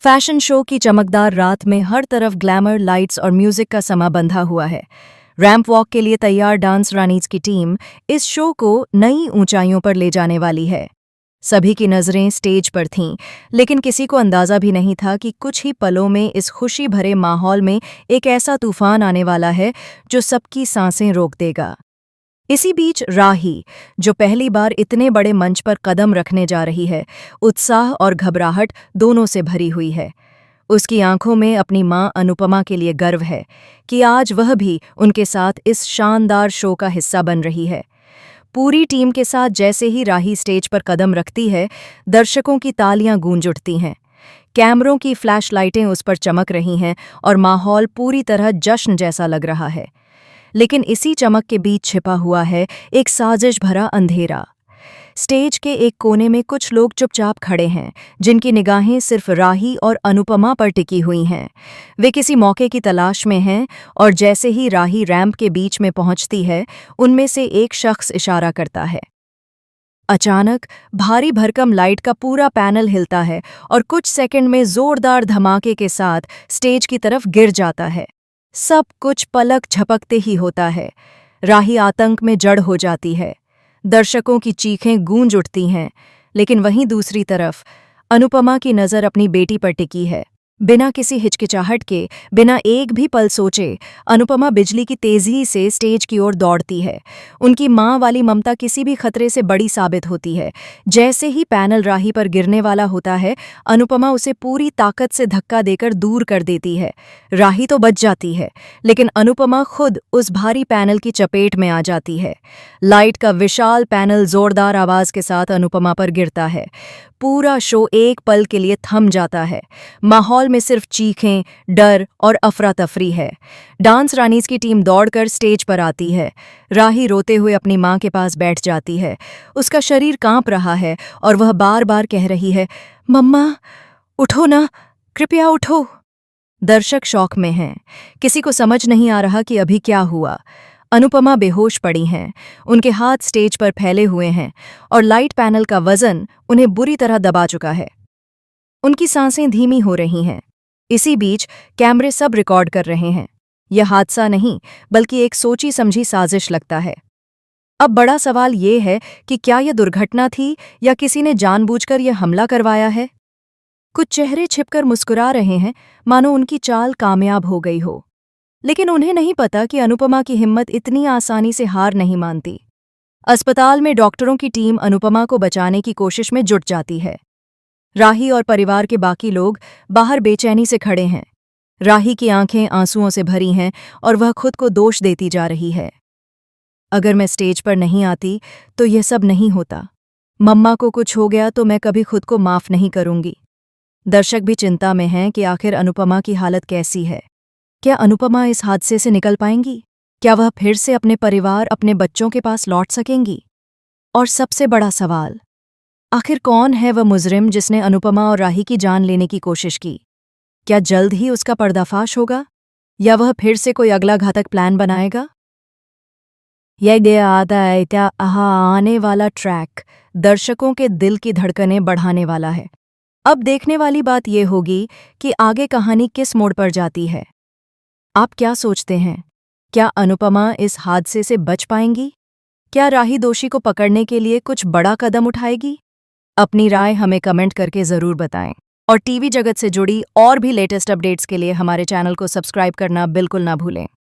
Fashion show की चमकदार रात में हर तरफ ग्लैमर, लाइट्स और म्यूजिक का समा बंधा हुआ है। रैंप वॉक के लिए तैयार डांस रानीज की टीम इस शो को नई ऊंचाइयों पर ले जाने वाली है। सभी की नजरें स्टेज पर थीं, लेकिन किसी को अंदाजा भी नहीं था कि कुछ ही पलों में इस खुशी भरे माहौल में एक ऐसा तूफान आने वाला है जो सबकी सांसें रोक देगा। इसी बीच राही, जो पहली बार इतने बड़े मंच पर कदम रखने जा रही है, उत्साह और घबराहट दोनों से भरी हुई है। उसकी आंखों में अपनी मां अनुपमा के लिए गर्व है कि आज वह भी उनके साथ इस शानदार शो का हिस्सा बन रही है। पूरी टीम के साथ जैसे ही राही स्टेज पर कदम रखती है, दर्शकों की तालियां गूंज उठती हैं। कैमरों की फ्लैश लाइटें उस पर चमक रही हैं और माहौल पूरी तरह जश्न जैसा लग रहा है। लेकिन इसी चमक के बीच छिपा हुआ है एक साजिश भरा अंधेरा। स्टेज के एक कोने में कुछ लोग चुपचाप खड़े हैं, जिनकी निगाहें सिर्फ राही और अनुपमा पर टिकी हुई हैं। वे किसी मौके की तलाश में हैं और जैसे ही राही रैंप के बीच में पहुंचती है, उनमें से एक शख्स इशारा करता है। अचानक भारी भरकम लाइट का पूरा पैनल हिलता है और कुछ सेकंड में जोरदार धमाके के साथ स्टेज की तरफ गिर जाता है। सब कुछ पलक झपकते ही होता है। राही आतंक में जड़ हो जाती है। दर्शकों की चीखें गूंज उठती हैं, लेकिन वहीं दूसरी तरफ अनुपमा की नज़र अपनी बेटी पर टिकी है। बिना किसी हिचकिचाहट के, बिना एक भी पल सोचे, अनुपमा बिजली की तेजी से स्टेज की ओर दौड़ती है। उनकी मां वाली ममता किसी भी खतरे से बड़ी साबित होती है। जैसे ही पैनल राही पर गिरने वाला होता है, अनुपमा उसे पूरी ताकत से धक्का देकर दूर कर देती है। राही तो बच जाती है, लेकिन अनुपमा खुद उस भारी पैनल की चपेट में आ जाती है। लाइट का विशाल पैनल जोरदार आवाज के साथ अनुपमा पर गिरता है। पूरा शो एक पल के लिए थम जाता है। माहौल में सिर्फ चीखें, डर और अफरा तफरी है। डांस रानीज की टीम दौड़कर स्टेज पर आती है। राही रोते हुए अपनी मां के पास बैठ जाती है। उसका शरीर कांप रहा है और वह बार बार कह रही है, मम्मा उठो ना, कृपया उठो। दर्शक शौक में हैं। किसी को समझ नहीं आ रहा कि अभी क्या हुआ। अनुपमा बेहोश पड़ी हैं, उनके हाथ स्टेज पर फैले हुए हैं और लाइट पैनल का वजन उन्हें बुरी तरह दबा चुका है। उनकी सांसें धीमी हो रही हैं। इसी बीच कैमरे सब रिकॉर्ड कर रहे हैं। यह हादसा नहीं, बल्कि एक सोची समझी साजिश लगता है। अब बड़ा सवाल ये है कि क्या यह दुर्घटना थी या किसी ने जानबूझकर यह हमला करवाया है। कुछ चेहरे छिपकर मुस्कुरा रहे हैं, मानो उनकी चाल कामयाब हो गई हो। लेकिन उन्हें नहीं पता कि अनुपमा की हिम्मत इतनी आसानी से हार नहीं मानती। अस्पताल में डॉक्टरों की टीम अनुपमा को बचाने की कोशिश में जुट जाती है। राही और परिवार के बाकी लोग बाहर बेचैनी से खड़े हैं। राही की आंखें आंसुओं से भरी हैं और वह खुद को दोष देती जा रही है। अगर मैं स्टेज पर नहीं आती तो यह सब नहीं होता। मम्मा को कुछ हो गया तो मैं कभी खुद को माफ नहीं करूंगी। दर्शक भी चिंता में हैं कि आखिर अनुपमा की हालत कैसी है। क्या अनुपमा इस हादसे से निकल पाएंगी? क्या वह फिर से अपने परिवार, अपने बच्चों के पास लौट सकेंगी? और सबसे बड़ा सवाल, आखिर कौन है वह मुजरिम जिसने अनुपमा और राही की जान लेने की कोशिश की? क्या जल्द ही उसका पर्दाफाश होगा या वह फिर से कोई अगला घातक प्लान बनाएगा? यह आता है क्या आने वाला ट्रैक दर्शकों के दिल की धड़कनें बढ़ाने वाला है। अब देखने वाली बात यह होगी कि आगे कहानी किस मोड़ पर जाती है। आप क्या सोचते हैं? क्या अनुपमा इस हादसे से बच पाएंगी? क्या राही दोषी को पकड़ने के लिए कुछ बड़ा कदम उठाएगी? अपनी राय हमें कमेंट करके ज़रूर बताएं। और टीवी जगत से जुड़ी और भी लेटेस्ट अपडेट्स के लिए हमारे चैनल को सब्सक्राइब करना बिल्कुल ना भूलें।